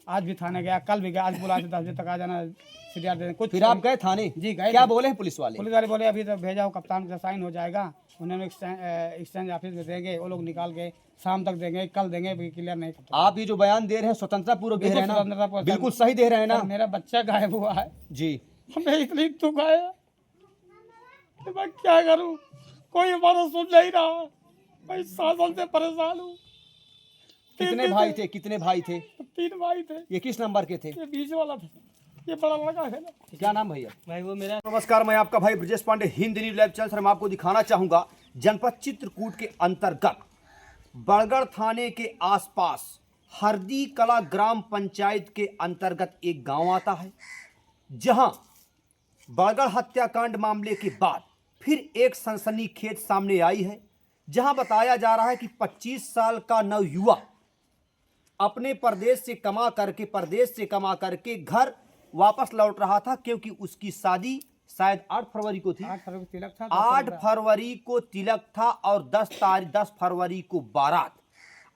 आज भी थाने गया, कल भी गया, आज बुला के 10 बजे तक आ जाना, सीडीआर दे कुछ। फिर आप गए थाने? जी गए। क्या बोले हैं पुलिस वाले? पुलिस वाले बोले अभी तो भेजा हो, कप्तान का साइन हो जाएगा, उन्होंने एक्सचेंज ऑफिस में देंगे, वो लोग निकाल के शाम तक देंगे, कल देंगे, क्लियर नहीं करते। आप ये जो बयान दे रहे हैं स्वतंत्रता पूर्वक दे रहे हैं ना? बिल्कुल सही दे रहे हैं ना? मेरा बच्चा गायब हुआ है जी। हमें इतनी दुख आया कि मैं क्या करूं, कोई हमारा सुन नहीं रहा, मैं शासन से परेशान हूँ। कितने भाई थे? कितने भाई थे? 3 भाई थे। ये किस नंबर के थे? ये बीच वाला था, ये बड़ा लड़का है ना। क्या नाम भैया? भाई वो मेरा। नमस्कार, मैं आपका भाई Brajesh Pandey, Hind news live channel से हम आपको दिखाना चाहूंगा जनपद चित्रकूट के अंतर्गत बड़गढ़ थाने के आसपास हरदी कला ग्राम पंचायत के अंतर्गत एक गांव आता है, जहां बड़गढ़ हत्याकांड मामले के बाद फिर एक सनसनीखेज सामने आई है, जहां बताया जा रहा है कि 25 साल का नवयुवक अपने प्रदेश से कमा करके घर वापस लौट रहा था, क्योंकि उसकी शादी शायद 8 फरवरी को थी। 8 फरवरी को तिलक था। 8 फरवरी को तिलक था और 10 फरवरी को बारात,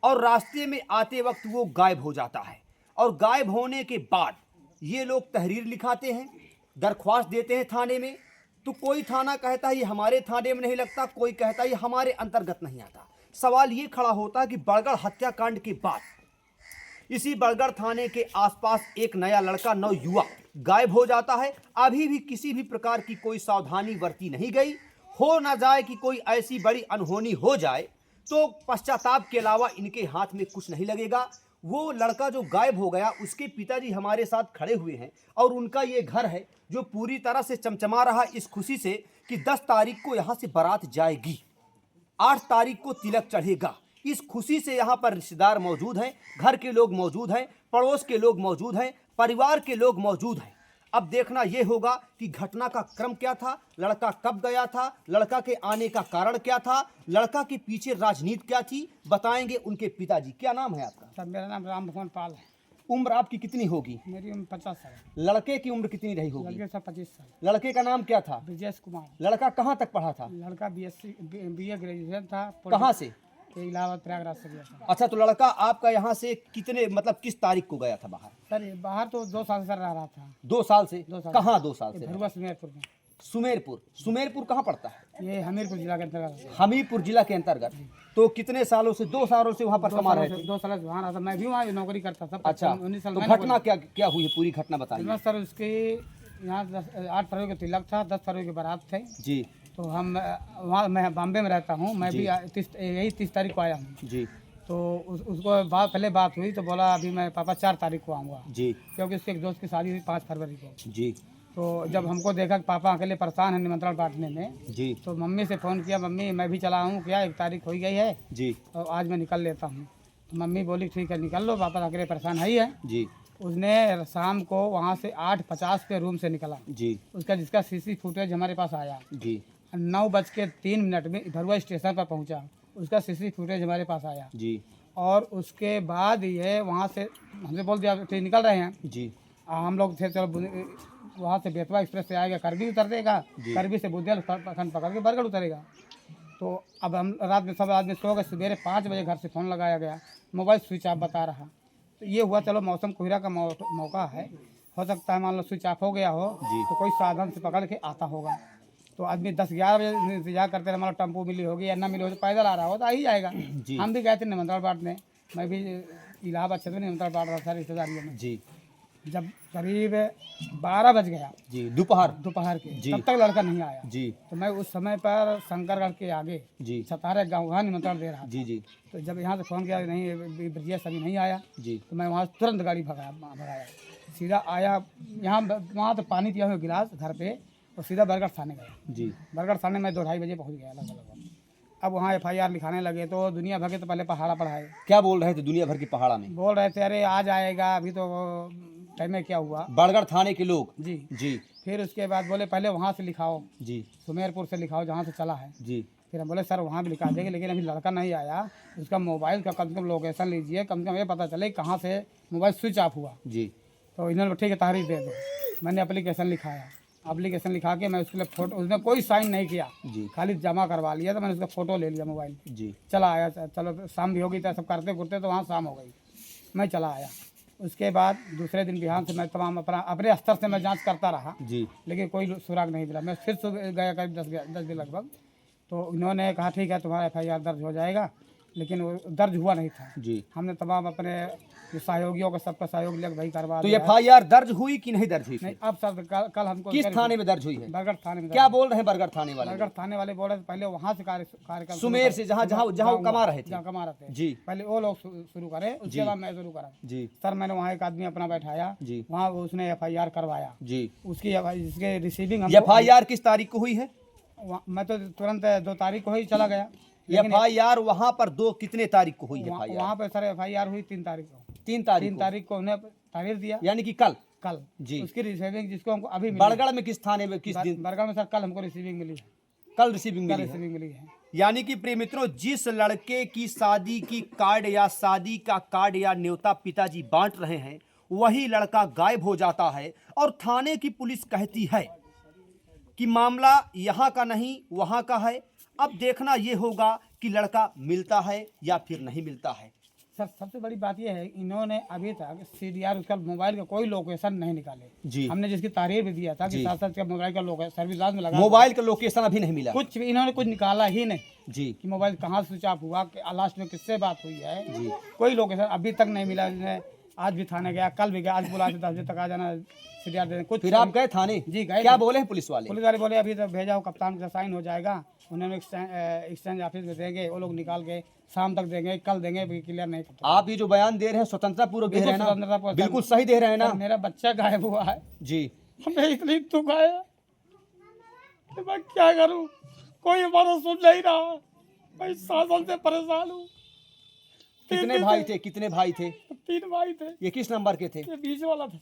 और रास्ते में आते वक्त वो गायब हो जाता है। और गायब होने के बाद ये लोग तहरीर लिखाते हैं, दरख्वास्त देते हैं थाने में, तो कोई थाना कहता है ये हमारे थाने में नहीं लगता, कोई कहता है ये हमारे अंतर्गत नहीं आता। सवाल ये खड़ा होता है कि बड़गढ़ हत्याकांड के बाद इसी बड़गढ़ थाने के आसपास एक नया लड़का, नवयुवक गायब हो जाता है। अभी भी किसी भी प्रकार की कोई सावधानी बरती नहीं गई। हो ना जाए कि कोई ऐसी बड़ी अनहोनी हो जाए तो पश्चाताप के अलावा इनके हाथ में कुछ नहीं लगेगा। वो लड़का जो गायब हो गया, उसके पिताजी हमारे साथ खड़े हुए हैं और उनका ये घर है जो पूरी तरह से चमचमा रहा इस खुशी से कि 10 तारीख को यहाँ से बारात जाएगी, 8 तारीख को तिलक चढ़ेगा। इस खुशी से यहाँ पर रिश्तेदार मौजूद हैं, घर के लोग मौजूद हैं, पड़ोस के लोग मौजूद हैं, परिवार के लोग मौजूद हैं। अब देखना यह होगा कि घटना का क्रम क्या था, लड़का कब गया था, लड़का के आने का कारण क्या था, लड़का के पीछे राजनीति क्या थी, बताएंगे उनके पिताजी। क्या नाम है आपका? सर मेरा नाम राम भगवान पाल है। उम्र आपकी कितनी होगी? मेरी उम्र 50 साल है। लड़के की उम्र कितनी रही होगी? लड़के सब 25 साल। लड़के का नाम क्या था? ब्रजेश कुमार। लड़का कहाँ तक पढ़ा था? लड़का BSc BA ग्रेजुएशन था। कहाँ से? इलाहाबाद प्रयागराज से गया था। अच्छा, तो लड़का आपका यहाँ से कितने मतलब किस तारीख को गया था बाहर? सर ये बाहर तो 2 साल से रह रहा था। 2 साल से? 2 साल। कहाँ 2 साल से? भरुआ सुमेरपुर में। सुमेरपुर कहाँ पड़ता है? ये हमीरपुर जिला के अंतर्गत। हमीरपुर जिला के अंतर्गत। तो कितने सालों से? 2 सालों से वहाँ पर कमा रहे थे? 2 साल से वहाँ रहा था, मैं भी वहाँ नौकरी करता था। अच्छा, 19 साल। तो घटना क्या हुई है, पूरी घटना बताइए। सर उसके यहाँ 8 फरवरी को तिलक था, 10 फरवरी की बारात थे जी। तो हम वहाँ, मैं बॉम्बे में रहता हूँ, मैं भी यही 30 तारीख को आया हूँ जी। तो उसको पहले बात हुई तो बोला अभी मैं पापा 4 तारीख को आऊँगा जी, क्योंकि उसके एक दोस्त की शादी हुई 5 फरवरी को जी। तो जब हमको देखा कि पापा अकेले परेशान है निमंत्रण बांटने में जी, तो मम्मी से फ़ोन किया, मम्मी मैं भी चला हूँ क्या, 1 तारीख हो गई है जी, और आज मैं निकल लेता हूँ। तो मम्मी बोली ठीक है निकल लो, पापा अकेले परेशान है ही है। जी, उसने शाम को वहाँ से 8:50 पे रूम से निकला। जी, उसका जिसका CC फुटेज हमारे पास आया, जी, 9:03 में भरुआ स्टेशन पर पहुंचा, उसका CC फुटेज हमारे पास आया जी, और उसके बाद ये वहाँ से हमसे बोल दिया ठीक निकल रहे हैं। जी, हम लोग थे चलो वहाँ से बेतवा एक्सप्रेस से आएगा, करबी उतर देगा, करबी से बुंदेलखंड पकड़ के बरगढ़ उतरेगा। तो अब हम रात में सब आदमी सो गए, सवेरे 5 बजे घर से फ़ोन लगाया गया, मोबाइल स्विच ऑफ बता रहा। तो ये हुआ चलो मौसम कोहरा का मौका है, हो सकता है मान लो स्विच ऑफ हो गया हो तो कोई साधन से पकड़ के आता होगा। तो आदमी 10-11 बजे इंतजार करते रहे, मान लो टेम्पो मिली होगी या ना मिली हो तो पैदल आ रहा हो तो आ ही जाएगा। हम भी गए थे निमंत्रण बांटने, मैं भी इलाहाबाद क्षेत्र में निमंत्रण बांट रहा था रिश्तेदारियों में जी। जब करीब 12 बज गया जी, दोपहर के तब तक लड़का नहीं आया जी। तो मैं उस समय पर शंकरगढ़ के आगे जी सतारे गाँव वहाँ निमंत्रण दे रहा जी जी। तो जब यहाँ से फ़ोन किया नहीं ब्रजेश अभी नहीं आया जी, तो मैं वहाँ तुरंत गाड़ी भगाया, सीधा आया यहाँ, वहाँ तो पानी पिया हुआ गिलास घर पे और सीधा बरगढ़ थाने गया जी। बरगढ़ थाने में 2-2:30 बजे पहुँच गया लगभग। अब वहाँ FIR लिखाने लगे तो दुनिया भर के तो पहले पहाड़ा पढ़ाए। क्या बोल रहे थे दुनिया भर की पहाड़ा में? बोल रहे थे अरे आ जाएगा अभी तो टाइम में। क्या हुआ? बड़गढ़ थाने के लोग जी जी। फिर उसके बाद बोले पहले वहाँ से लिखाओ जी, सुमेरपुर से लिखाओ जहाँ से चला है जी। फिर हम बोले सर वहाँ भी लिखा देंगे लेकिन अभी लड़का नहीं आया, उसका मोबाइल का कम से कम लोकेशन लीजिए, कम से कम ये पता चले कहाँ से मोबाइल स्विच ऑफ हुआ जी। तो इन्होंने ठीक है तारीख दे दो। मैंने एप्लीकेशन लिखाया, एप्लीकेशन लिखा के मैं उसके लिए फ़ोटो, उसने कोई साइन नहीं किया जी, खाली जमा करवा लिया। तो मैंने उसका फ़ोटो ले लिया मोबाइल जी। चला आया, चलो शाम भी हो गई था, सब करते घुरते तो वहाँ शाम हो गई, मैं चला आया। उसके बाद दूसरे दिन बिहान से मैं तमाम अपने स्तर से मैं जांच करता रहा जी लेकिन कोई सुराग नहीं मिला। मैं फिर सुबह गया करीब 10 दिन लगभग, तो इन्होंने कहा ठीक है तुम्हारा FIR दर्ज हो जाएगा, लेकिन वो दर्ज हुआ नहीं था। जी। हमने तमाम अपने जो सहयोगियों का सबका सहयोग लिया भाई करवा तो दिया। FIR दर्ज हुई कि नहीं दर्ज हुई? नहीं, अब सर कल हमको किस थाने में दर्ज हुई है? बरगढ़ थाने में। क्या बोल रहे हैं बरगढ़ थाने वाले? बरगढ़ थाने वाले बोल रहे थे पहले वहाँ से कार्यक्रम सुमेर से जहाँ वो कमा रहे थे। जहाँ कमा रहे थे जी। पहले वो लोग शुरू करे, उसके बाद मैं शुरू करा। जी सर मैंने वहाँ एक आदमी अपना बैठाया जी। वहाँ उसने FIR करवाया जी। उसकी इसके रिसीविंग FIR किस तारीख को हुई है? मैं तो तुरंत 2 तारीख को ही चला गया। FIR वहाँ पर कितने तारीख को हुई FIR? वहाँ पे सर FIR हुई 3 तारीख को। 3 तारीख को उन्हें तारीख दिया, यानी कि कल जी। उसकी रिसीविंग जिसको हमको अभी बरगढ़ में किस थाने में किस दिन? बरगढ़ में सर कल हमको रिसीविंग मिली है। कल रिसीविंग मिली है। यानी कि प्रिय मित्रों, जिस लड़के की शादी की कार्ड या शादी का कार्ड या न्योता पिताजी बांट रहे हैं, वही लड़का गायब हो जाता है और थाने की पुलिस कहती है कि मामला यहाँ का नहीं वहाँ का है। अब देखना ये होगा कि लड़का मिलता है या फिर नहीं मिलता है। सर सबसे बड़ी बात यह है इन्होंने अभी तक CDR उसका मोबाइल का कोई लोकेशन नहीं निकाले जी। हमने जिसकी तारीफ भी दिया था कि साथ का मोबाइल का लोकेशन सर्विस में लगा, मोबाइल का लोकेशन अभी नहीं मिला। कुछ भी इन्होंने कुछ निकाला ही नहीं जी कि मोबाइल कहाँ स्विच ऑफ हुआ, लास्ट में किससे बात हुई है जी। कोई लोकेशन अभी तक नहीं मिला। आज भी थाने गया, कल भी गया, आज बुला 10 बजे तक आ जाना CDR देने। कुछ फिर आप गए थाने? जी गए। क्या बोले हैं पुलिस वाले? पुलिस वाले बोले अभी तो भेजा हो, कप्तान का साइन हो जाएगा, उन्होंने एक्सचेंज ऑफिस में देंगे, वो लोग निकाल के शाम तक देंगे, कल देंगे, क्लियर नहीं करता। आप ये जो बयान दे रहे हैं स्वतंत्रता पूर्वक दे रहे हैं ना? बिल्कुल सही दे रहे हैं ना? मेरा बच्चा गायब हुआ है जी। हमें इतनी दुख आया कि मैं क्या करूं, कोई हमारा सुन नहीं रहा, मैं शासन से परेशान हूँ। कितने भाई थे? 3 भाई थे। ये किस नंबर के थे? ये बीच वाला था,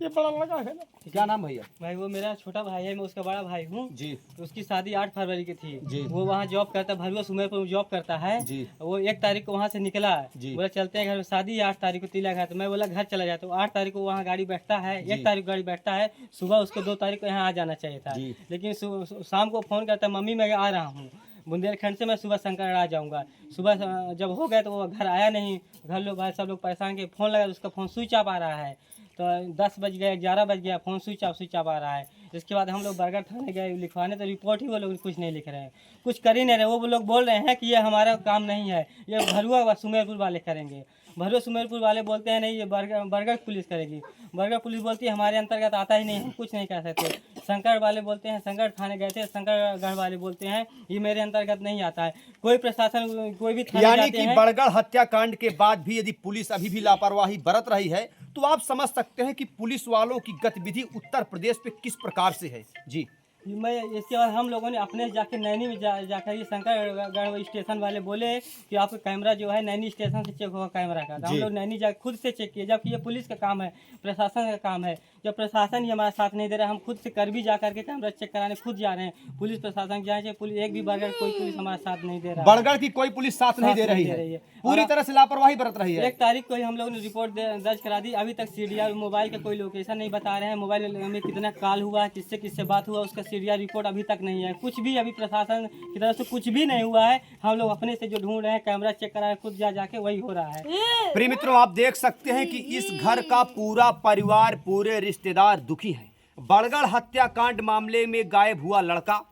ये बड़ा लड़का है ना। क्या नाम भैया? भाई वो मेरा छोटा भाई है, मैं उसका बड़ा भाई हूँ जी। उसकी शादी 8 फरवरी की थी जी। वो वहाँ जॉब करता है, भरुआ सुमेरपुर में जॉब करता है जी। वो 1 तारीख को वहाँ से निकला जी। बोला चलते हैं घर में, शादी 8 तारीख को तिलक है, तो मैं बोला घर चला जाता हूँ। 8 तारीख को वहाँ गाड़ी बैठता है, 1 तारीख को गाड़ी बैठता है, सुबह उसको 2 तारीख को यहाँ आ जाना चाहिए था, लेकिन शाम को फ़ोन करता है मम्मी मैं आ रहा हूँ बुंदेलखंड से, मैं सुबह शंकर आ जाऊँगा। सुबह जब हो गए तो वो घर आया नहीं, घर लोग भाई सब लोग परेशान के, फ़ोन लगा तो उसका फ़ोन स्विच ऑफ आ रहा है, तो 10 बज गए, 11 बज गया, फ़ोन स्विच ऑफ आ रहा है। इसके बाद हम लोग बरगढ़ थाने गए लिखवाने, तो रिपोर्ट ही वो लोग कुछ नहीं लिख रहे हैं, कुछ कर ही नहीं रहे। वो लोग बोल रहे हैं कि ये हमारा काम नहीं है, ये भरुआ सुमेरपुर वाले करेंगे। भरुआ सुमेरपुर वाले बोलते हैं नहीं ये बरगढ़ पुलिस करेगी। बरगढ़ पुलिस बोलती है हमारे अंतर्गत आता ही नहीं, हम कुछ नहीं कर सकते। शंकर वाले बोलते हैं, शंकर थाने गए थे, शंकरगढ़ वाले बोलते हैं ये मेरे अंतर्गत नहीं आता है। कोई प्रशासन कोई भी थाने यानी कि बरगढ़ हत्याकांड के बाद भी यदि पुलिस अभी भी लापरवाही बरत रही है, तो आप समझ सकते हैं कि पुलिस वालों की गतिविधि उत्तर प्रदेश पे किस प्रकार से है। जी। मैं इसके बाद हम लोगों ने अपने जाके नैनी में जाकर ये शंकरगढ़ स्टेशन वाले बोले कि आपका कैमरा जो है नैनी स्टेशन से चेक होगा कैमरा का, तो हम लोग नैनी जा खुद से चेक किए, जबकि ये पुलिस का काम है, प्रशासन का काम है। जब प्रशासन ही हमारा साथ नहीं दे रहा, हम खुद से कर भी जा करके कैमरा चेक कराने खुद जा रहे हैं। पुलिस प्रशासन जाए, पुलिस एक भी बरगढ़ कोई पुलिस हमारा साथ नहीं दे रहा, बरगढ़ की कोई पुलिस साथ नहीं दे रही है, पूरी तरह से लापरवाही बरत रही है। 1 तारीख को ही हम लोगों ने रिपोर्ट दर्ज करा दी, अभी तक CDR मोबाइल का कोई लोकेशन नहीं बता रहे हैं, मोबाइल में कितना कॉल हुआ है, किससे किससे बात हुआ, उसका CDR रिपोर्ट अभी तक नहीं है। कुछ भी अभी प्रशासन की तरफ से कुछ भी नहीं हुआ है। हम लोग अपने से जो ढूंढ रहे हैं, कैमरा चेक करा रहे हैं, खुद जाके वही हो रहा है। प्रिय मित्रों, आप देख सकते हैं कि इस घर का पूरा परिवार, पूरे रिश्तेदार दुखी हैं। बरगढ़ हत्याकांड मामले में गायब हुआ लड़का,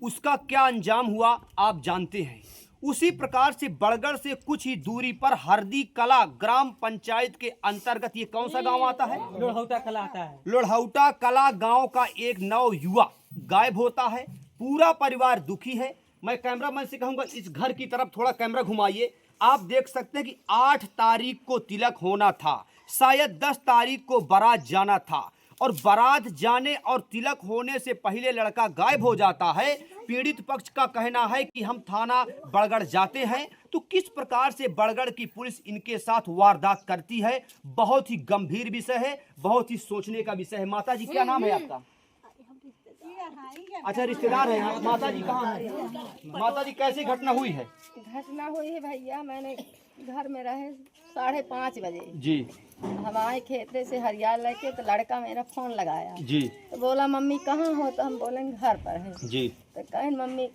उसका क्या अंजाम हुआ आप जानते हैं। उसी प्रकार से बरगढ़ से कुछ ही दूरी पर हरदी कला ग्राम पंचायत के अंतर्गत, ये कौन सा गांव आता है? लोढ़ौटा कला आता है। लोढ़ौटा कला गांव का एक नव युवा गायब होता है, पूरा परिवार दुखी है। मैं कैमरामैन से कहूंगा इस घर की तरफ थोड़ा कैमरा घुमाइए। आप देख सकते हैं कि 8 तारीख को तिलक होना था, शायद 10 तारीख को बारात जाना था, और बारात जाने और तिलक होने से पहले लड़का गायब हो जाता है। पीड़ित पक्ष का कहना है कि हम थाना बरगढ़ जाते हैं तो किस प्रकार से बरगढ़ की पुलिस इनके साथ वारदात करती है, बहुत ही गंभीर विषय है, बहुत ही सोचने का विषय है। माता जी क्या नाम है आपका? अच्छा, रिश्तेदार है आप। माता जी कहाँ है? माता जी कैसे घटना हुई है? घटना हुई है भैया, मैंने घर में रहे 5:30 बजे जी। हम आए खेते से हरियाल लेके, तो लड़का मेरा फोन लगाया जी। तो बोला मम्मी कहाँ हो, तो हम बोलेंगे घर पर है। जी। तो कहें मम्मी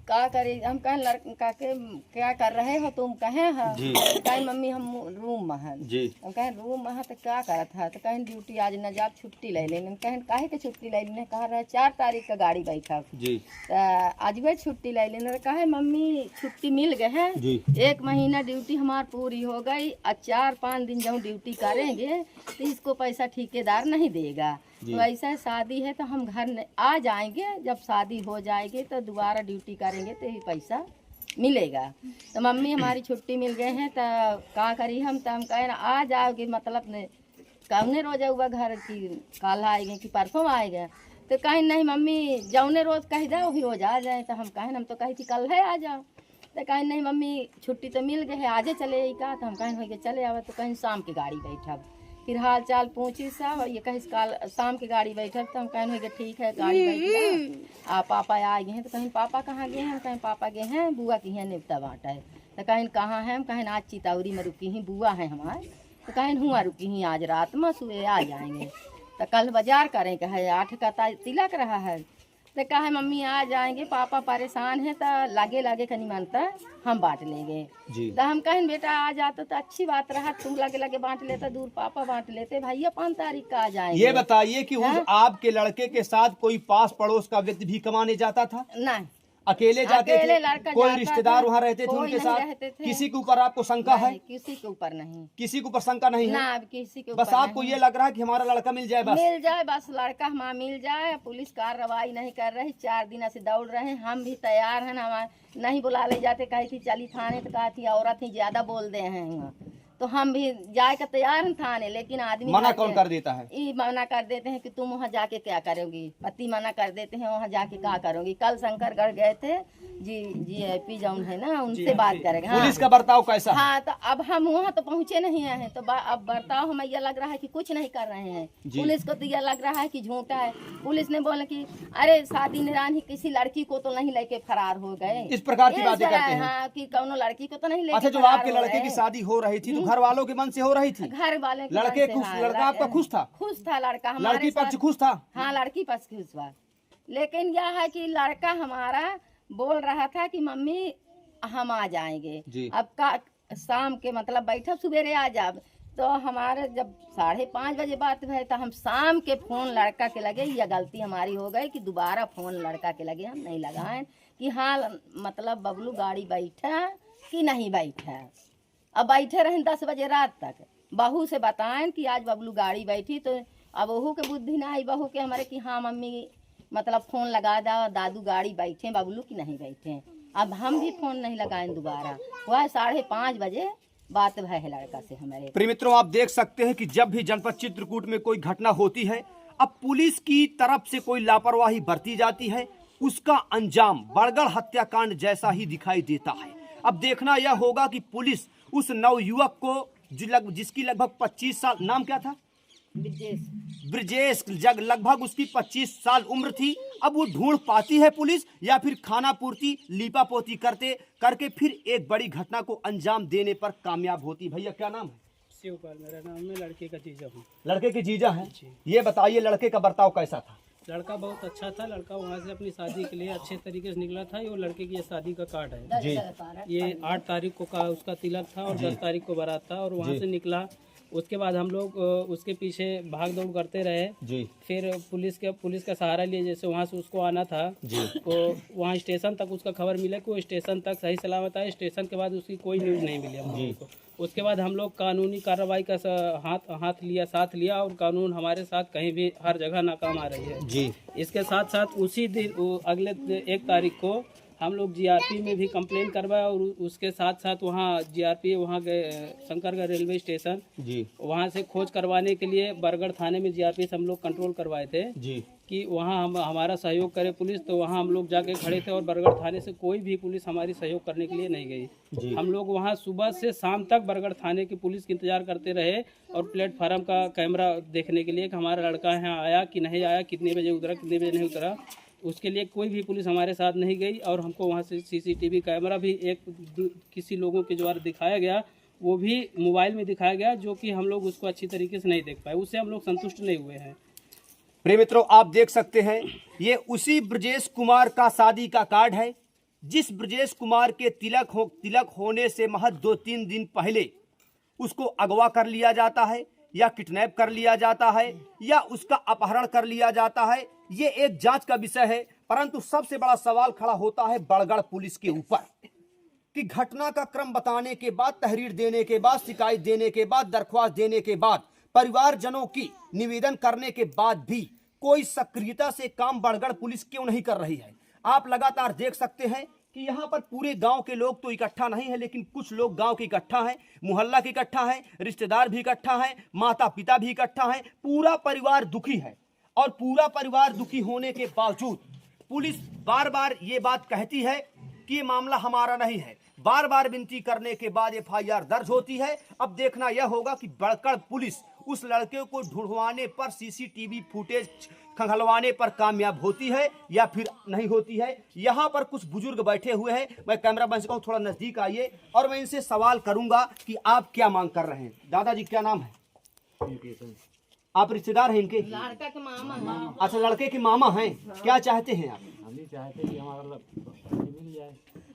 का करे, हम कहें लड़का के क्या कर रहे हो तुम, कहें है कहें मम्मी हम रूम में है जी। हम कहें रूम में है तो क्या करत है, तो कहें ड्यूटी आज न जाब छुट्टी ले लेने, कहें काहे के छुट्टी ले लेने, कहा रहे 4 तारीख का गाड़ी बैठा जी। तो आज वे छुट्टी ले लेने, कहे मम्मी छुट्टी मिल गए है, जी। 1 महीना ड्यूटी हमारी पूरी हो गई और 4-5 दिन जब ड्यूटी करेंगे तो इसको पैसा ठेकेदार नहीं देगा, तो ऐसा है शादी है तो हम घर आ जाएंगे, जब शादी हो जाएगी तो दोबारा ड्यूटी करेंगे तो ये पैसा मिलेगा। तो मम्मी हमारी छुट्टी मिल गए हैं तो का करी हम, तो हम कहें आ जाओगे मतलब ने कौने रोज हुआ घर की कल आएंगे कि परसों आएगा, तो कहीं नहीं मम्मी जौने रोज कह जाओ वही रोज आ जाए, तो हम कहें हम तो कही थी कल है आ जाओ, तो कहीं नहीं मम्मी छुट्टी तो मिल गई है आजे चले का, तो हम कहें हो चले आवे, तो कहीं शाम की गाड़ी बैठा फिर हाल चाल पूछी सब, ये कहीं काल शाम की गाड़ी बैठे, तो हम कहें हो ठीक है गाड़ी बैठ आ पापा आ गए हैं, तो कहीं पापा कहाँ गए हैं, कहीं पापा गए हैं बुआ की हैं नेवता बाँटा है, तो कहीं कहाँ है, हम कहें आज चितौरी में रुकी ही बुआ है हमारे, तो कहीं हुआ रुकी ही आज रात में सुबह आ जाएंगे, तो कल बाजार करें कहे 8 का तिलक रहा है, तो कहे मम्मी आ जाएंगे पापा परेशान है तो लागे लागे कहीं मानता हम बांट लेंगे, तो हम कहें बेटा आ जाते तो अच्छी बात रहा, तुम लगे लगे बांट लेते, दूर पापा बांट लेते, भैया 5 तारीख का आ जाएंगे। ये बताइए कि उस आपके लड़के के साथ कोई पास पड़ोस का व्यक्ति भी कमाने जाता था? नहीं, अकेले जाते अकेले थे? लड़का कोई जाता रिश्तेदार था, वहाँ रहते थे कोई उनके नहीं साथ? रहते थे। किसी के ऊपर आपको शंका है? नहीं, किसी के ऊपर नहीं, किसी के ऊपर शंका नहीं है ना अब किसी के बस ऊपर आपको नहीं। ये लग रहा है कि हमारा लड़का मिल जाए बस? मिल जाए बस, लड़का हमारा मिल जाए, पुलिस कार्रवाई नहीं कर रही, 4 दिन से दौड़ रहे हैं, हम भी तैयार हैं, हमारे नहीं बुला ले जाते, कही थी चली थाने, तो कहा थी औरत ही ज्यादा बोल दे हैं, तो हम भी जाए का तैयार हैं थाने, लेकिन आदमी मना कौन कर देता है? ये मना कर देते हैं कि तुम वहाँ जाके क्या करोगी, पति मना कर देते हैं वहाँ जाके क्या करोगी। कल शंकरगढ़ गए थे GIP जौन है ना उनसे बात करेंगे। हाँ। पुलिस का बर्ताव कैसा? हाँ, तो अब हम वहाँ तो पहुँचे नहीं हैं, तो अब बर्ताव हमें यह लग रहा है कि कुछ नहीं कर रहे हैं, पुलिस को तो यह लग रहा है कि झूठा है। पुलिस ने बोला कि अरे शादी निरान ही किसी लड़की को तो नहीं लेके फरार हो गए, इस प्रकार की बातें करते हैं। हाँ, कि कौनो लड़की को तो नहीं लेके अच्छा, जो आपके लड़के की शादी हो रही थी तो घर वालों के मन से हो रही थी? घर वाले के लड़के मन से, खुश, हाँ, लड़का आपका खुश था? खुश था लड़का हमारे लड़की पक्ष साथ। खुश था? हाँ, लड़की पक्ष खुश था, लेकिन यह है कि लड़का हमारा बोल रहा था कि मम्मी हम आ जाएंगे, अब का शाम के मतलब बैठक सुबेरे आ जाब, तो हमारे जब 5:30 बजे बात हुई तो हम शाम के फोन लड़का के लगे, यह गलती हमारी हो गई कि दोबारा फोन लड़का के लगे हम नहीं लगाएं कि हाँ मतलब बबलू गाड़ी बैठा कि नहीं बैठा। अब बैठे रहे 10 बजे रात तक, बहू से बताएं कि आज बबलू गाड़ी बैठी, तो अब बहू के बुद्धि ना आई बहू के हमारे कि हाँ मम्मी मतलब फ़ोन लगा दो दादू गाड़ी बैठे बबलू की नहीं बैठे। अब हम भी फ़ोन नहीं लगाएं दोबारा, वह 5:30 बजे बात है लड़का से हमारे। प्रिय मित्रों, आप देख सकते हैं कि जब भी जनपद चित्रकूट में कोई घटना होती है, अब पुलिस की तरफ से कोई लापरवाही बरती जाती है, उसका अंजाम बड़गढ़ हत्याकांड जैसा ही दिखाई देता है। अब देखना यह होगा कि पुलिस उस नवयुवक को जिसकी लगभग 25 साल, नाम क्या था? ब्रजेश, लगभग उसकी 25 साल उम्र थी, अब वो ढूंढ पाती है पुलिस, या फिर खाना पूर्ति लीपा पोती करके फिर एक बड़ी घटना को अंजाम देने पर कामयाब होती। भैया क्या नाम है? शिवपाल मेरा नाम है, लड़के का जीजा हूँ। लड़के के जीजा हैं? ये बताइए लड़के का बर्ताव कैसा था? लड़का बहुत अच्छा था, लड़का वहाँ से अपनी शादी के लिए अच्छे तरीके से निकला था। ये लड़के की ये शादी का कार्ड है जी। ये 8 तारीख को का उसका तिलक था और 10 तारीख को बारात था, और वहाँ से निकला। उसके बाद हम लोग उसके पीछे भाग दौड़ करते रहे जी। फिर पुलिस का सहारा लिए, जैसे वहाँ से उसको आना था जी। तो वहाँ स्टेशन तक उसका खबर मिला कि वो स्टेशन तक सही सलामत आया। स्टेशन के बाद उसकी कोई न्यूज़ नहीं मिली हम लोगों को। उसके बाद हम लोग कानूनी कार्रवाई का साथ लिया और कानून हमारे साथ कहीं भी हर जगह नाकाम आ रही है जी। इसके साथ साथ उसी दिन अगले 1 तारीख को हम लोग GRP में भी कंप्लेन करवाया, और उसके साथ साथ वहाँ GRP वहाँ गए शंकरगढ़ रेलवे स्टेशन जी, वहाँ से खोज करवाने के लिए बरगढ़ थाने में GRP से हम लोग कंट्रोल करवाए थे जी कि वहाँ हमारा सहयोग करे पुलिस। तो वहाँ हम लोग जाके खड़े थे और बरगढ़ थाने से कोई भी पुलिस हमारी सहयोग करने के लिए नहीं गई। हम लोग वहाँ सुबह से शाम तक बरगढ़ थाने की पुलिस की इंतजार करते रहे और प्लेटफार्म का कैमरा देखने के लिए कि हमारा लड़का यहाँ आया कि नहीं आया, कितने बजे उतरा कितने बजे नहीं उतरा, उसके लिए कोई भी पुलिस हमारे साथ नहीं गई। और हमको वहाँ से CCTV कैमरा भी किसी लोगों के द्वारा दिखाया गया, वो भी मोबाइल में दिखाया गया, जो कि हम लोग उसको अच्छी तरीके से नहीं देख पाए, उससे हम लोग संतुष्ट नहीं हुए हैं। प्रिय मित्रों, आप देख सकते हैं ये उसी ब्रजेश कुमार का शादी का कार्ड है जिस ब्रजेश कुमार के तिलक होने से महज 2-3 दिन पहले उसको अगवा कर लिया जाता है या किडनैप कर लिया जाता है या उसका अपहरण कर लिया जाता है, ये एक जांच का विषय है। परंतु सबसे बड़ा सवाल खड़ा होता है बड़गढ़ पुलिस के ऊपर कि घटना का क्रम बताने के बाद, तहरीर देने के बाद, शिकायत देने के बाद, दरख्वास्त देने के बाद, परिवारजनों की निवेदन करने के बाद भी कोई सक्रियता से काम बड़गढ़ पुलिस क्यों नहीं कर रही है। आप लगातार देख सकते हैं कि यहाँ पर पूरे गांव के लोग तो इकट्ठा नहीं है, लेकिन कुछ लोग गांव के इकट्ठा हैं, मोहल्ला के इकट्ठा है, रिश्तेदार भी इकट्ठा है, माता पिता भी इकट्ठा है, पूरा परिवार दुखी है। और पूरा परिवार दुखी होने के बावजूद पुलिस बार बार ये बात कहती है कि ये मामला हमारा नहीं है। बार बार विनती करने के बाद FIR दर्ज होती है। अब देखना यह होगा कि बड़गढ़ पुलिस उस लड़के को ढूंढवाने पर, CCTV फुटेज खंगलवाने पर कामयाब होती है या फिर नहीं होती है। यहाँ पर कुछ बुजुर्ग बैठे हुए हैं, मैं कैमरा मैन से कहूँ थोड़ा नजदीक आइए और मैं इनसे सवाल करूंगा कि आप क्या मांग कर रहे हैं। दादाजी क्या नाम है? आप रिश्तेदार हैं इनके? लड़का के मामा। अच्छा, लड़के के मामा हैं। क्या चाहते हैं आप? हम नहीं चाहते कि हमारा मिल जाए,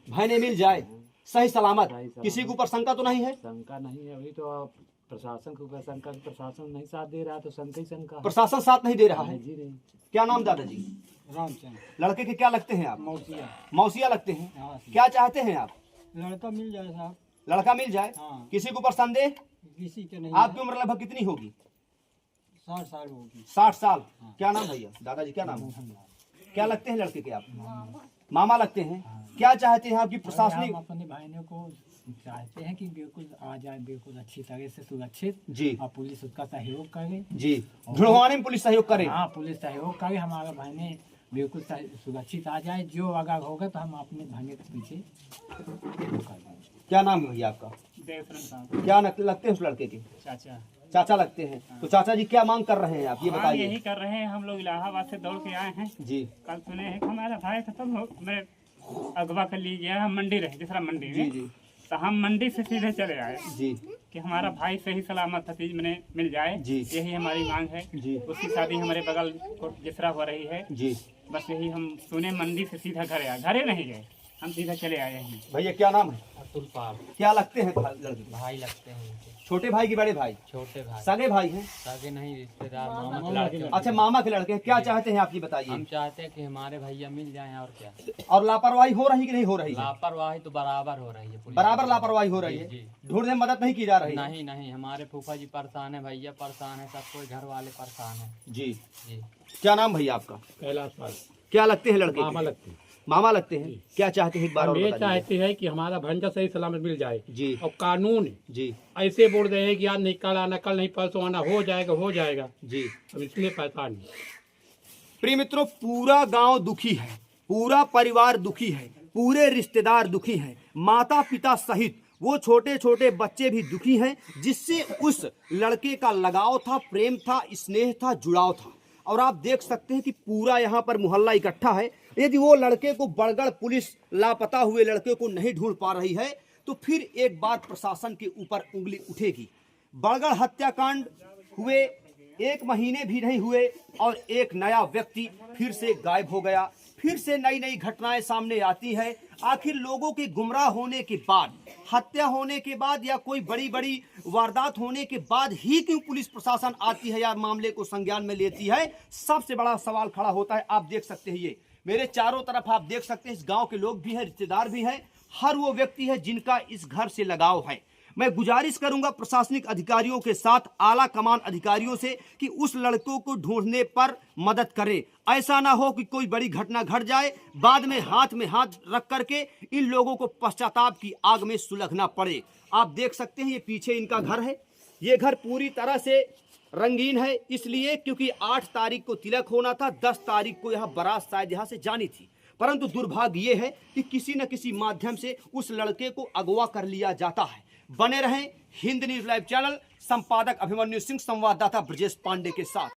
भाई ने मिल जाए सही सलामत, किसी के ऊपर शंका तो नहीं है? शंका नहीं है। अभी तो प्रशासन को शंका, प्रशासन नहीं साथ दे रहा है तो शंका ही शंका। प्रशासन साथ नहीं दे रहा है जी नहीं। क्या नाम दादाजी? रामचंद्र। लड़के के क्या लगते हैं आप? मौसिया। मौसिया लगते हैं। क्या चाहते हैं आप? लड़का मिल जाए साहब। लड़का मिल जाए। हाँ। किसी के ऊपर संदेह? किसी के नहीं। आपकी उम्र लगभग कितनी होगी? 60 साल होगी। 60 साल। क्या नाम भैया? दादाजी क्या नाम है? क्या लगते हैं लड़के के आप? मामा लगते हैं। क्या चाहते हैं आपकी प्रशासनिक? हम अपने भाइयों को चाहते हैं कि बिल्कुल आ जाए, बिल्कुल अच्छी तरह से सुरक्षित जी। और पुलिस उसका सहयोग करे। जी, ढूंढवाने में पुलिस सहयोग करे। हाँ, पुलिस सहयोग करे, हमारा भाई ने बिल्कुल सुरक्षित आ जाए। जो अगर होगा तो हम अपने भाई के पीछे कर देंगे। क्या नाम है भैया आपका? देवसरन साहब। क्या लगते हैं उस लड़के के? चाचा। चाचा लगते हैं। तो चाचा जी क्या मांग कर रहे हैं आप, ये बताइए। यही कर रहे हैं, हम लोग इलाहाबाद से दौड़ के आए हैं। जी। कल सुने हैं कि हमारा भाई था, तब मेरे अगवा कर ली गया। हम मंडी रहे, दूसरा मंडी में। जी। तो हम मंडी से सीधे चले आए जी। कि हमारा भाई सही सलामत हतीज में मिल जाए। जी। यही हमारी मांग है। जी। उसकी शादी हमारे बगल जिसरा हो रही है। जी। बस यही हम सुने, मंडी से सीधा घरे आए, घरे नहीं गए, हम सीधा चले आए हैं। भैया क्या नाम है? अतुल पाल। क्या लगते हैं लड़के? भाई लगते हैं उनके। छोटे भाई की बड़े भाई? छोटे भाई। सगे भाई हैं? सगे नहीं, रिश्तेदार, मामा के लड़के। अच्छा, मामा के लड़के। क्या चाहते हैं आप ये बताइए। हम चाहते हैं कि हमारे भैया मिल जाएं, और क्या। और लापरवाही हो रही कि नहीं हो रही है? लापरवाही तो बराबर हो रही है। पुलिस बराबर लापरवाही हो रही है। जी। ढूंढने में मदद नहीं की जा रही है? नहीं नहीं, हमारे फूफा जी परेशान है, भैया परेशान है, सब कोई घर वाले परेशान है। जी। जी। क्या नाम भैया आपका? कैलाश पाल। क्या लगते हैं लड़के? मामा लगते हैं। मामा लगते हैं। क्या चाहते हैं एक बार और हम ये बताइए। चाहते हैं कि हमारा भंजा सही सलामत मिल जाए। जी। और कानून जी। ऐसे बोल रहे हैं कि आज नहीं, कल आना, कल नहीं, परसों आना, हो जाएगा हो जाएगा। जी। अब इसलिए परेशान है। प्रिय मित्रों, पूरा गांव दुखी है, पूरा परिवार दुखी है, पूरे रिश्तेदार दुखी हैं, माता पिता सहित वो छोटे छोटे बच्चे भी दुखी हैं, जिससे उस लड़के का लगाव था, प्रेम था, स्नेह था, जुड़ाव था। और आप देख सकते हैं कि पूरा यहाँ पर मोहल्ला इकट्ठा है। यदि वो लड़के को बड़गढ़ पुलिस लापता हुए लड़के को नहीं ढूंढ पा रही है तो फिर एक बार प्रशासन के ऊपर उंगली उठेगी। बड़गढ़ हत्याकांड हुए 1 महीने भी नहीं हुए और एक नया व्यक्ति फिर से गायब हो गया। फिर से नई नई घटनाएं सामने आती है। आखिर लोगों के गुमराह होने के बाद, हत्या होने के बाद या कोई बड़ी बड़ी वारदात होने के बाद ही क्यों पुलिस प्रशासन आती है या मामले को संज्ञान में लेती है? सबसे बड़ा सवाल खड़ा होता है। आप देख सकते हैं, ये मेरे चारों तरफ आप देख सकते हैं, इस गांव के लोग भी हैं, रिश्तेदार भी हैं, हर वो व्यक्ति है जिनका इस घर से लगाव है। मैं गुजारिश करूंगा प्रशासनिक अधिकारियों के साथ, आला कमान अधिकारियों से कि उस लड़कों को ढूंढने पर मदद करें। ऐसा ना हो कि कोई बड़ी घटना घट जाए, बाद में हाथ रख करके इन लोगों को पश्चाताप की आग में सुलगना पड़े। आप देख सकते हैं, ये पीछे इनका घर है। ये घर पूरी तरह से रंगीन है, इसलिए क्योंकि 8 तारीख को तिलक होना था, 10 तारीख को यहाँ बारात शायद यहाँ से जानी थी। परंतु दुर्भाग्य ये है कि किसी न किसी माध्यम से उस लड़के को अगवा कर लिया जाता है। बने रहें हिंद न्यूज लाइव चैनल, संपादक अभिमन्यु सिंह, संवाददाता ब्रजेश पांडे के साथ।